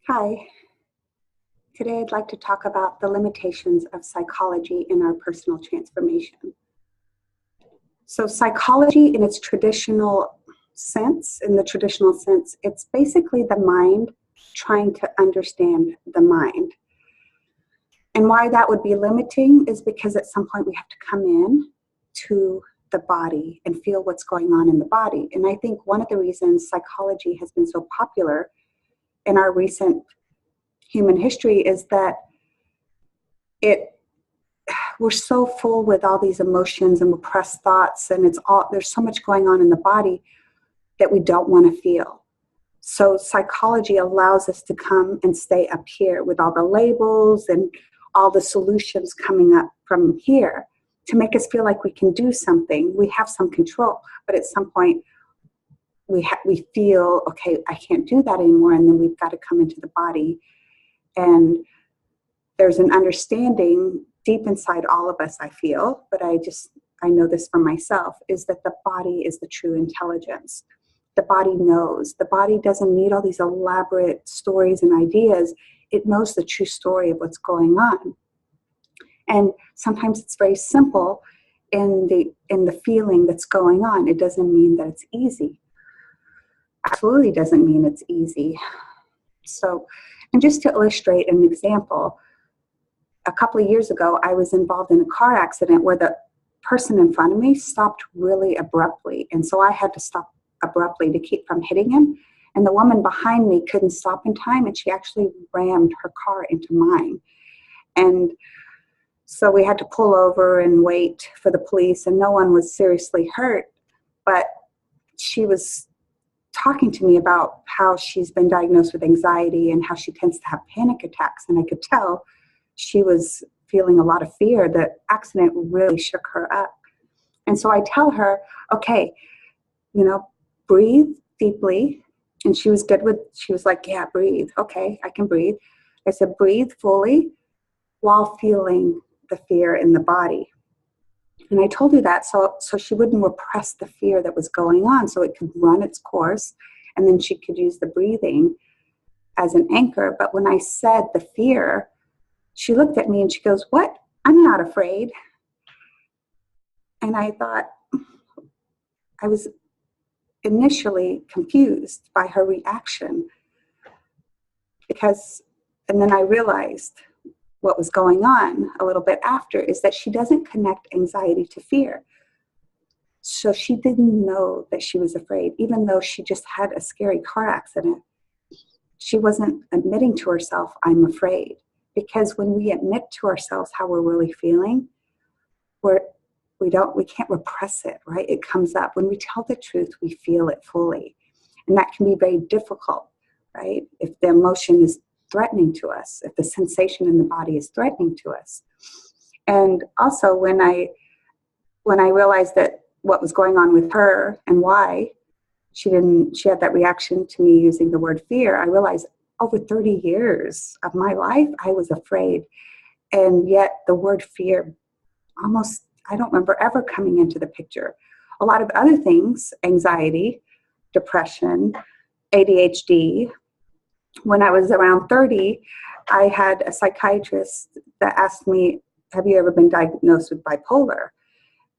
Hi, today I'd like to talk about the limitations of psychology in our personal transformation. So psychology in its traditional sense, it's basically the mind trying to understand the mind. And why that would be limiting is because at some point we have to come in to the body and feel what's going on in the body. And I think one of the reasons psychology has been so popular in our recent human history is that we're so full with all these emotions and repressed thoughts, and there's so much going on in the body that we don't want to feel. So psychology allows us to come and stay up here with all the labels and all the solutions coming up from here to make us feel like we can do something. We have some control, but at some point we feel, okay, I can't do that anymore, and then we've got to come into the body. And there's an understanding deep inside all of us, I feel, but I know this for myself, is that the body is the true intelligence. The body knows. The body doesn't need all these elaborate stories and ideas. It knows the true story of what's going on. And sometimes it's very simple in the feeling that's going on. It doesn't mean that it's easy. Absolutely doesn't mean it's easy. So, and just to illustrate an example, a couple of years ago, I was involved in a car accident where the person in front of me stopped really abruptly. And so I had to stop abruptly to keep from hitting him. And the woman behind me couldn't stop in time, and she actually rammed her car into mine. And so we had to pull over and wait for the police, and no one was seriously hurt. But she was talking to me about how she's been diagnosed with anxiety and how she tends to have panic attacks. And I could tell she was feeling a lot of fear. The accident really shook her up. And so I tell her, okay, breathe deeply. And she was like, yeah, breathe. Okay, I can breathe. I said, breathe fully while feeling the fear in the body. And I told her that so she wouldn't repress the fear that was going on, so it could run its course, and then she could use the breathing as an anchor. But when I said the fear, she looked at me and she goes, "What? I'm not afraid." And I thought, I was initially confused by her reaction and then I realized what was going on a little bit after is that she doesn't connect anxiety to fear. So she didn't know that she was afraid, even though she just had a scary car accident. She wasn't admitting to herself, I'm afraid. Because when we admit to ourselves how we're really feeling, we can't repress it, right? It comes up. When we tell the truth, we feel it fully. And that can be very difficult, right? If the emotion is threatening to us, if the sensation in the body is threatening to us. And also when I realized that what was going on with her and why she had that reaction to me using the word fear, I realized over 30 years of my life, I was afraid. And yet the word fear I don't remember ever coming into the picture. A lot of other things, anxiety, depression, ADHD. When I was around 30, I had a psychiatrist that asked me, have you ever been diagnosed with bipolar?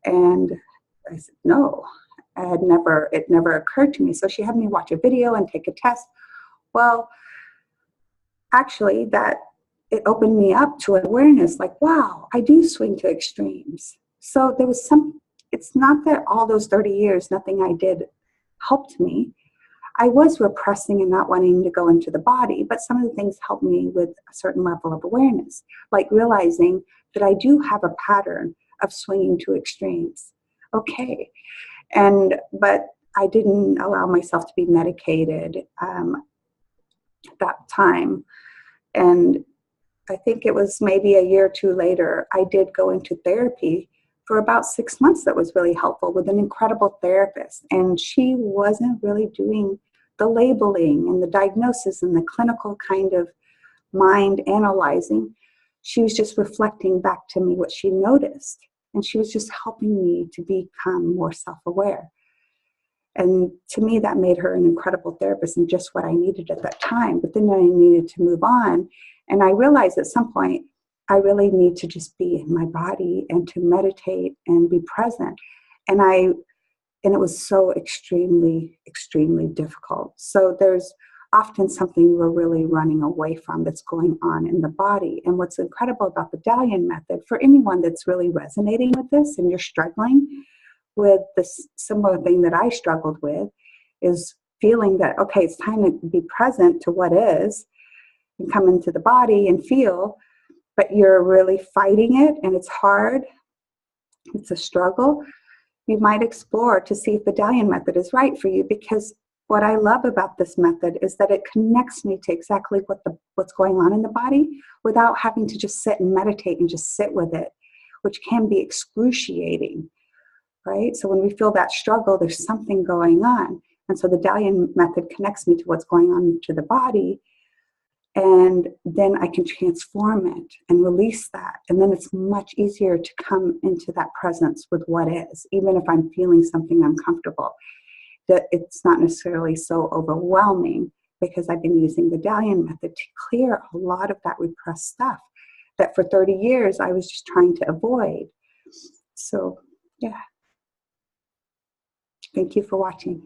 And I said, no, it never occurred to me. So she had me watch a video and take a test. Well, actually, it opened me up to awareness, like, wow, I do swing to extremes. So there was it's not that all those 30 years, nothing I did helped me. I was repressing and not wanting to go into the body, but some of the things helped me with a certain level of awareness, like realizing that I do have a pattern of swinging to extremes. Okay. But I didn't allow myself to be medicated at that time. And I think it was maybe a year or two later, I did go into therapy for about 6 months. That was really helpful with an incredible therapist. And she wasn't really doing the labeling and the diagnosis and the clinical kind of mind analyzing. She was just reflecting back to me what she noticed. And she was just helping me to become more self-aware. And to me, that made her an incredible therapist and just what I needed at that time. But then I needed to move on. And I realized at some point, I really need to just be in my body and to meditate and be present. And it was so extremely, extremely difficult. So there's often something we're really running away from that's going on in the body. And what's incredible about the Dalian method, for anyone that's really resonating with this and you're struggling with this similar thing that I struggled with, is feeling that, okay, it's time to be present to what is and come into the body and feel, but you're really fighting it and it's hard. It's a struggle. You might explore to see if the Dalian method is right for you, because what I love about this method is that it connects me to exactly what's going on in the body without having to just sit and meditate and just sit with it, which can be excruciating, right? So when we feel that struggle, there's something going on. And so the Dalian method connects me to what's going on to the body, and then I can transform it and release that. And then it's much easier to come into that presence with what is, even if I'm feeling something uncomfortable. That it's not necessarily so overwhelming, because I've been using the Dalian method to clear a lot of that repressed stuff that for 30 years I was just trying to avoid. So, yeah. Thank you for watching.